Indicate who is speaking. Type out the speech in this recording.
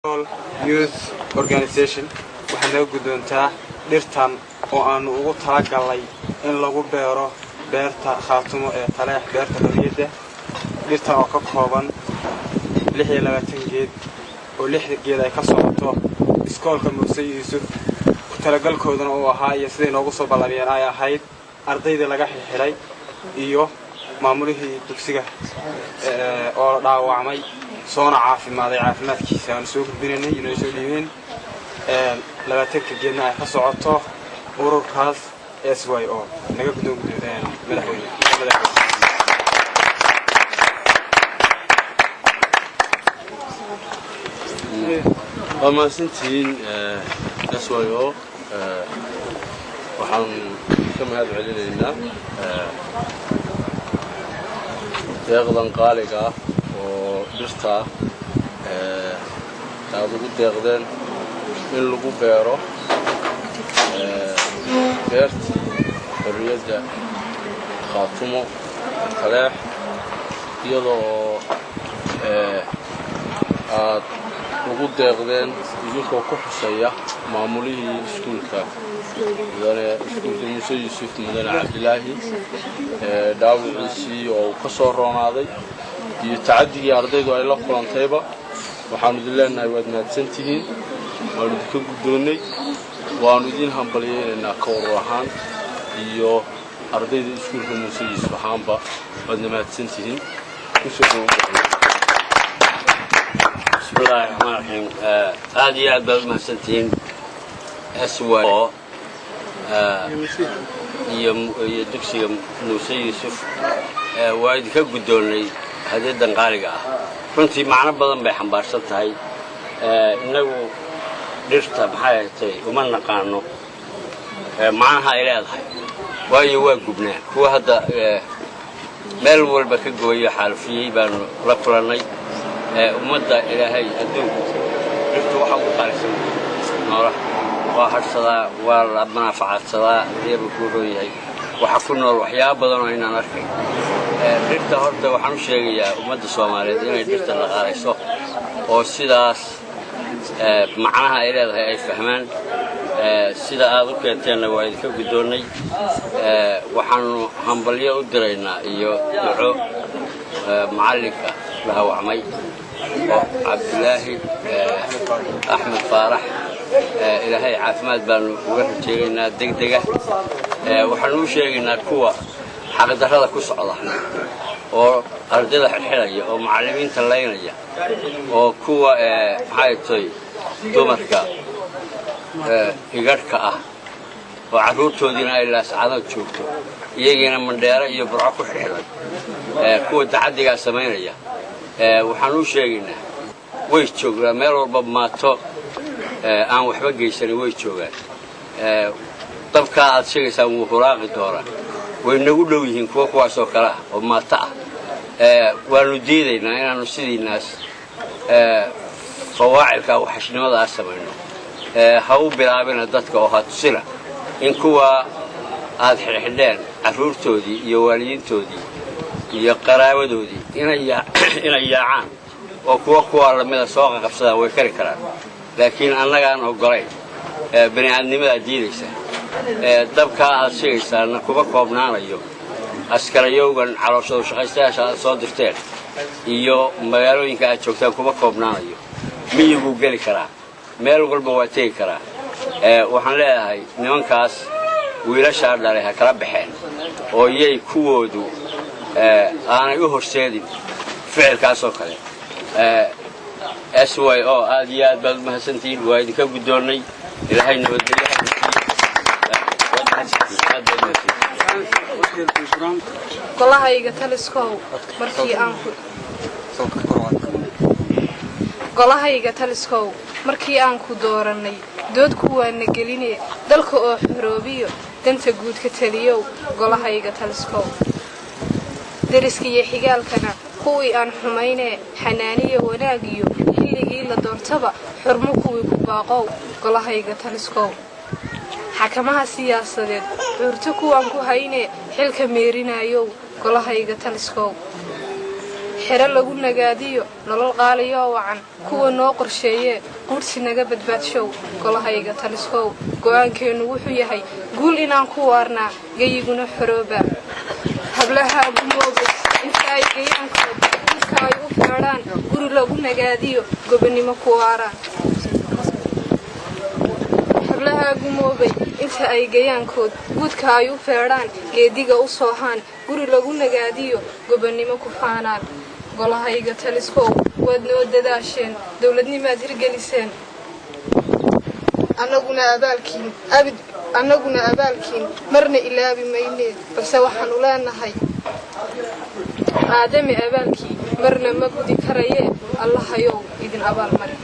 Speaker 1: Youth Organization waxay guddoontaa dhirtan oo aan ugu talagalay in lagu beero beerta Khaatumo ee Taleex beerta Xorriyadda dhirtan oo ka kooban 26 geed oo 6 geed ay ka socoto iskoolka Muuse Yuusuf ku talagalkoodana oo ahaa iyo sidii noogu soo ballariyeen ay ahayd ardayda laga xilxiray iyo maamulihii dugsiga oo dhaawacmay soona caafimaadkiisa aan soo gudbinay inay soo dhiibeen 20 geedna ay ka socoto ururkaas SYO naga guddoon madaxweyne
Speaker 2: وما سنتين SYO وحن كم هذا علينا يغضن قالقة ودرستا تعودوا قد يغضن من لقو بيرو بيرت حرية خاطمو تلاح يضو لقو ديغدين يجوكو كحسية معموليه سكولكا مدانا سكولك موسى يوسف مدانا عبد الله داوود عيسي oo ka soo roonaaday iyo tacadiga ardaydu ay la kulantayba waxaan idin leenahay waad mahadsantihiin waan idin guddoonay waan idin hambalyeynaa ka warrahan iyo ardayda iskuulka Muuse Yuusuf ahaanba waad mahadsantihiin kusoo
Speaker 3: بسم الله الرحمن الرحيم هذه أكبر محسنتين SYO يدكسي موسى يوسف وايد كقدون لي هذه الدنقالقة كنت معنا بدن بحنبارسة هاي إنه درست بحياتي وما نقانو معها إلى هاي وايد واجبنا هو هذا مال والبكر جوية حرفي بان رفلني ومدة إلى هاي الدول درست واحد قارسين نورا واحد صلاة وربنا فعل صلاة ذي بكوري هاي وحكونا الوحياة بدنا هنا نركي درست هردا وحنو شيء ومدة سوامالية هنا درست الغارسة وسيداس معناها إلى هاي فهمان سيدا أذوق كنتين وايد كقدوني وحنو همبلية ودرينا إيو دعو معلقة لها وعمي عبد الله أحمد فارح إلى هاي عافمات بانو وقفت شيئنا دقدقة وحنو شيئنا كوا حق هذا كسعة وأرجل الحلية ومعلمين تلاينية وكوا حياتي دومتك يقرك وعروتو دينا إلا سعادة تشوفته يجينا من ديارة يبرعكو حلي كوا تعدي سمينية وحنو شيئنا ويش تشوفنا ميرو بماتو aan waxba geysan way joogaan dabka aad sheegaysaa wuu huraaqi doona way nagu dhow yihiin kuwaas oo kala oo maata waanu diidaynaa inaanu sidiinaas fawaacilka waxashnimada sameeyno ha u bilaabina dadka oo hadsina in kuwa aad xirxideen caruurtoodii iyo waalidiintoodii iyo qaraabadoodii inay yaacaan oo kuwa lamida soo qabsadaan way kari karaan لكن أنا كان أقولي بني آدم ما أديريسه دبكة أشيء أنا كوبا كوبنا ريو أسكريو كان على صوت شخصية صوت دفتر يو مغيرو إنك أشوفه كوبا كوبنا ريو ميجو قلي كرا ميلو قلب واتي كرا وحنا هاي نيون كاس ويلا شهر دارها كرا بحين ويجي كودو أنا يهور سيدي فعل كاسو كله SYO آديات بل محسنتين وايد كقدوني إلى هاي نودي
Speaker 4: والله هاي قتلسكو مركي أنكو دورني دود كوان نجليني دلكو أو حروبيو دنت جود كتليو والله هاي قتلسكو درسكي حجال كنا كوي أن حمينة حنانية وناجيو اللي لا دورتبا حرمكو ويكباقو والله هاي قتلسكو حكمها سياسة عرتكو أنكو هاينة حلك ميرينا يو والله هاي قتلسكو xero lagu nagaadiyo nolol qaaliyo wacan kuwa noo qorsheeyee qursi naga badbaadshow golahayga taliskow go'aankeenu wuxuu yahay guul inaan ku waarnaa geyiguna xorooba hablaha gumoobe inta ay geeyaankood guudka ay u feedhaan guri lagu nagaadiyo gobonimo ku waaraan hablaha gumoobay inta ay geeyaankood guudka ay u feedhaan geediga u soohaan guri lagu nagaadiyo gobonimo ku faanaan golahayga taliskow waad noo dadaasheen dowladnimaad hirgeliseen annaguna abaalkiin marna ilaabi maynee balse waxaanu leenahay aadami abaalkii marna ma gudi karayee allahayow idin abaal mari